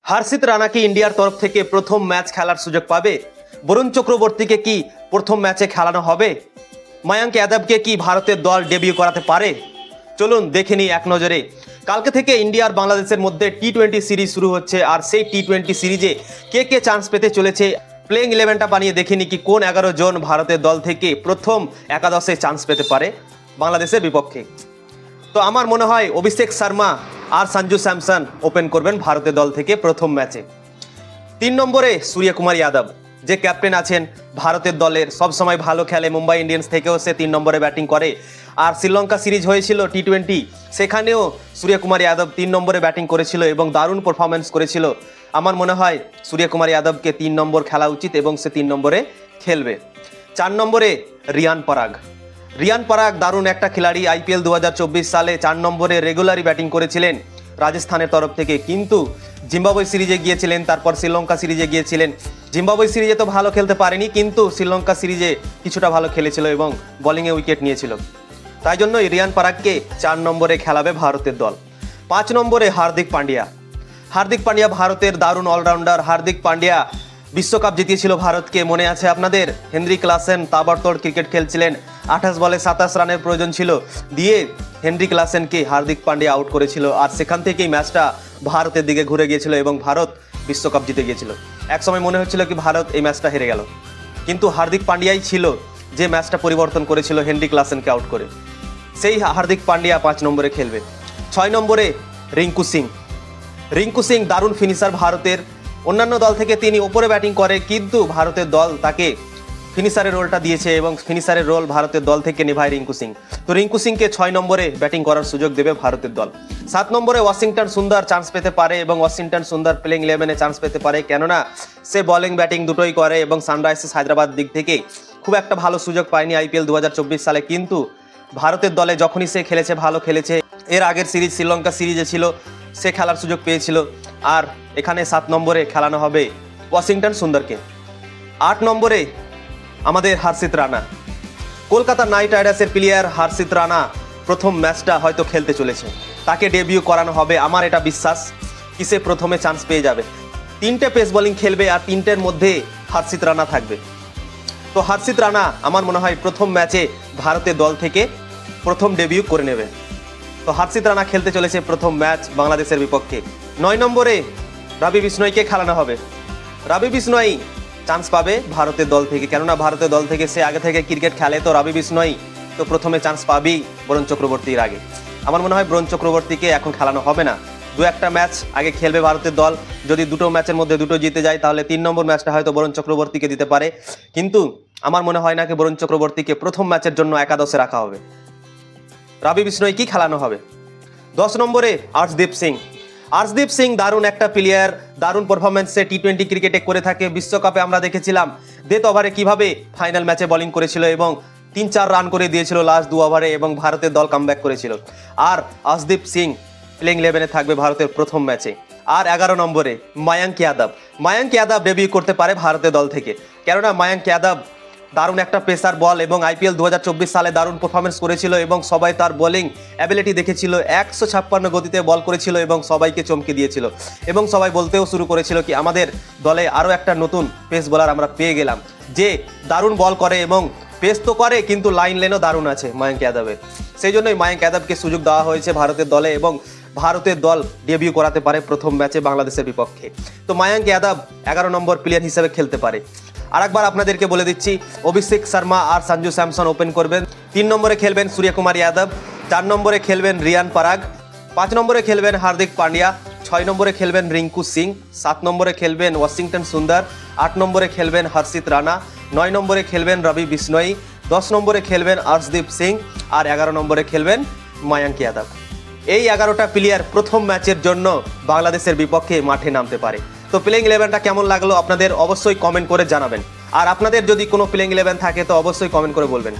হার্ষিত রানা কি ইন্ডিয়ার তরফ থেকে প্রথম ম্যাচ খেলার সুযোগ পাবে? বরুণ চক্রবর্তীকে কি প্রথম ম্যাচে খেলানো হবে? মায়াঙ্ক যাদবকে কি ভারতের দল ডেবিউ করাতে পারে? চলুন দেখে নিই এক নজরে। কালকে থেকে ইন্ডিয়া আর বাংলাদেশের মধ্যে টি-20 সিরিজ শুরু হচ্ছে, আর সেই টি-20 সিরিজে কে কে চান্স পেতে চলেছে প্লেইং 11টা বানিয়ে দেখে নিই কি কোন 11 জন ভারতের দল থেকে প্রথম একাদশে চান্স পেতে পারে বাংলাদেশের বিপক্ষে। তো আমার মনে হয় অভিষেক শর্মা আর সঞ্জু স্যামসন ওপেন করবেন ভারতের দল থেকে প্রথম ম্যাচে। 3 নম্বরে সূর্যকুমার যাদব, যে ক্যাপ্টেন আছেন ভারতের দলের, সবসময় ভালো খেলে, মুম্বাই ইন্ডিয়ান্স থেকেও সে 3 নম্বরে ব্যাটিং করে। আর শ্রীলঙ্কা সিরিজ হয়েছিল টি-20, সেখানেও সূর্যকুমার যাদব 3 নম্বরে ব্যাটিং করেছিল এবং দারুণ পারফরমেন্স করেছিল। আমার মনে হয় সূর্যকুমার যাদবকে 3 নম্বর খেলা উচিত এবং সে 3 নম্বরে খেলবে। 4 নম্বরে রিয়ান পরাগ দারুণ একটা খেলাড়ি। IPL 2024 সালে 4 নম্বরে রেগুলারই ব্যাটিং করেছিলেন রাজস্থানের তরফ থেকে, কিন্তু জিম্বাবুয়ে সিরিজে গিয়েছিলেন, তারপর শ্রীলঙ্কা সিরিজে গিয়েছিলেন। জিম্বাবুয়ে সিরিজে তো ভালো খেলতে পারেনি, কিন্তু শ্রীলঙ্কা সিরিজে কিছুটা ভালো খেলেছিল এবং বোলিংয়ে উইকেট নিয়েছিল। তাই জন্যই রিয়ান পরাগকে 4 নম্বরে খেলাবে ভারতের দল। 5 নম্বরে হার্দিক পান্ডিয়া ভারতের দারুণ অলরাউন্ডার। হার্দিক পান্ডিয়া বিশ্বকাপ জিতিয়েছিল ভারতকে, মনে আছে আপনাদের? হেনরি ক্লাসেন তাবড়তোড় ক্রিকেট খেলছিলেন, 28 বলে 27 রানের প্রয়োজন ছিল, দিয়ে হেনরি ক্লাসেনকে হার্দিক পান্ডিয়া আউট করেছিল। আর সেখান থেকেই ম্যাচটা ভারতের দিকে ঘুরে গিয়েছিল এবং ভারত বিশ্বকাপ জিতে গিয়েছিল। এক সময় মনে হচ্ছিল কি ভারত এই ম্যাচটা হেরে গেল, কিন্তু হার্দিক পান্ডিয়াই ছিল যে ম্যাচটা পরিবর্তন করেছিল হেনরি ক্লাসেনকে আউট করে। সেই হার্দিক পান্ডিয়া 5 নম্বরে খেলবে। 6 নম্বরে রিঙ্কু সিং দারুণ ফিনিশার ভারতের। অন্যান্য দল থেকে তিনি ওপরে ব্যাটিং করে, কিন্তু ভারতের দল তাকে ফিনিশারের রোলটা দিয়েছে এবং ফিনিশারের রোল ভারতের দল থেকে নেভায় রিঙ্কু সিং। তো রিঙ্কু সিংকে 6 নম্বরে ব্যাটিং করার সুযোগ দেবে ভারতের দল। 7 নম্বরে ওয়াশিংটন সুন্দর চান্স পেতে পারে এবং ওয়াশিংটন সুন্দর প্লেইং 11-এ চান্স পেতে পারে, কেননা সে বোলিং ব্যাটিং দুটোই করে এবং সানরাইজার্স হায়দ্রাবাদ দিক থেকে খুব একটা ভালো সুযোগ পায়নি IPL 2024 সালে, কিন্তু ভারতের দলে যখনই সে খেলেছে ভালো খেলেছে। এর আগের সিরিজ শ্রীলঙ্কা সিরিজে ছিল, সে খেলার সুযোগ পেয়েছিল। আর এখানে 7 নম্বরে খেলানো হবে ওয়াশিংটন সুন্দরকে। 8 নম্বরে আমাদের হার্ষিত রানা, কলকাতা নাইট রাইডার্সের প্লেয়ার হার্ষিত রানা প্রথম ম্যাচটা হয়তো খেলতে চলেছে, তাকে ডেবিউ করানো হবে। আমার এটা বিশ্বাস কি সে প্রথমে চান্স পেয়ে যাবে। 3টে পেস বোলিং খেলবে আর 3টের মধ্যে হার্ষিত রানা থাকবে। তো হার্ষিত রানা আমার মনে হয় প্রথম ম্যাচে ভারতের দল থেকে প্রথম ডেবিউ করে নেবে। তো হার্ষিত রানা খেলতে চলেছে প্রথম ম্যাচ বাংলাদেশের বিপক্ষে। 9 নম্বরে রবি বিষ্ণয়কে খেলানো হবে। রবি বিষ্ণয় চান্স পাবে ভারতের দল থেকে, কেননা ভারতের দল থেকে সে আগে থেকে ক্রিকেট খেলে। তো রবি বিষ্ণয় তো প্রথমে চান্স পাবেই বরুণ চক্রবর্তীর আগে। আমার মনে হয় বরুণ চক্রবর্তীকে এখন খেলানো হবে না, 2-1টা ম্যাচ আগে খেলবে ভারতের দল। যদি 2টো ম্যাচের মধ্যে 2টো জিতে যায় তাহলে 3 নম্বর ম্যাচটা হয়তো বরুণ চক্রবর্তীকে দিতে পারে, কিন্তু আমার মনে হয় না কি বরুণ চক্রবর্তীকে প্রথম ম্যাচের জন্য একাদশে রাখা হবে। রবি বিষ্ণয়কে খেলানো হবে। 10 নম্বরে আর্শদীপ সিং দারুণ একটা প্লেয়ার, দারুণ পারফরমেন্সে টি-20 ক্রিকেটে করে থাকে। বিশ্বকাপে আমরা দেখেছিলাম ডেথ ওভারে কিভাবে ফাইনাল ম্যাচে বোলিং করেছিল এবং 3-4 রান করে দিয়েছিল লাস্ট 2 ওভারে এবং ভারতের দল কামব্যাক করেছিল। আর আর্শদীপ সিং প্লেইং 11-এ থাকবে ভারতের প্রথম ম্যাচে। আর 11 নম্বরে মায়াঙ্ক যাদব ডেবিউ করতে পারে ভারতের দল থেকে, কেননা মায়াঙ্ক যাদব দারুণ একটা পেসার বল এবং IPL 2024 সালে দারুণ পারফরমেন্স করেছিল এবং সবাই তার বোলিং অ্যাবিলিটি দেখেছিল। 156 গতিতে বল করেছিল এবং সবাইকে চমকে দিয়েছিল এবং সবাই বলতেও শুরু করেছিল কি আমাদের দলে আরও একটা নতুন পেস বোলার আমরা পেয়ে গেলাম, যে দারুণ বল করে এবং পেস তো করে কিন্তু লাইন লেনও দারুণ আছে মায়াঙ্ক যাদবের। সেই জন্যই মায়াঙ্ক যাদবকে সুযোগ দেওয়া হয়েছে ভারতের দলে এবং ভারতের দল ডেবিউ করাতে পারে প্রথম ম্যাচে বাংলাদেশের বিপক্ষে। তো মায়াঙ্ক যাদব 11 নম্বর প্লেয়ার হিসেবে খেলতে পারে। আরেকবার আপনাদেরকে বলে দিচ্ছি, অভিষেক শর্মা আর সঞ্জু স্যামসন ওপেন করবেন। 3 নম্বরে খেলবেন সূর্যকুমার যাদব, 4 নম্বরে খেলবেন রিয়ান পরাগ, 5 নম্বরে খেলবেন হার্দিক পান্ডিয়া, 6 নম্বরে খেলবেন রিঙ্কু সিং, 7 নম্বরে খেলবেন ওয়াশিংটন সুন্দর, 8 নম্বরে খেলবেন হার্ষিত রানা, 9 নম্বরে খেলবেন রবি বিষ্ণয়, 10 নম্বরে খেলবেন আর্শদীপ সিং আর 11 নম্বরে খেলবেন মায়াঙ্ক যাদব। এই 11টা প্লেয়ার প্রথম ম্যাচের জন্য বাংলাদেশের বিপক্ষে মাঠে নামতে পারে। তো প্লেইং 11টা কেমন লাগলো আপনাদের অবশ্যই কমেন্ট করে জানাবেন, আর আপনাদের যদি কোনো প্লেইং 11 থাকে তো অবশ্যই কমেন্ট করে বলবেন।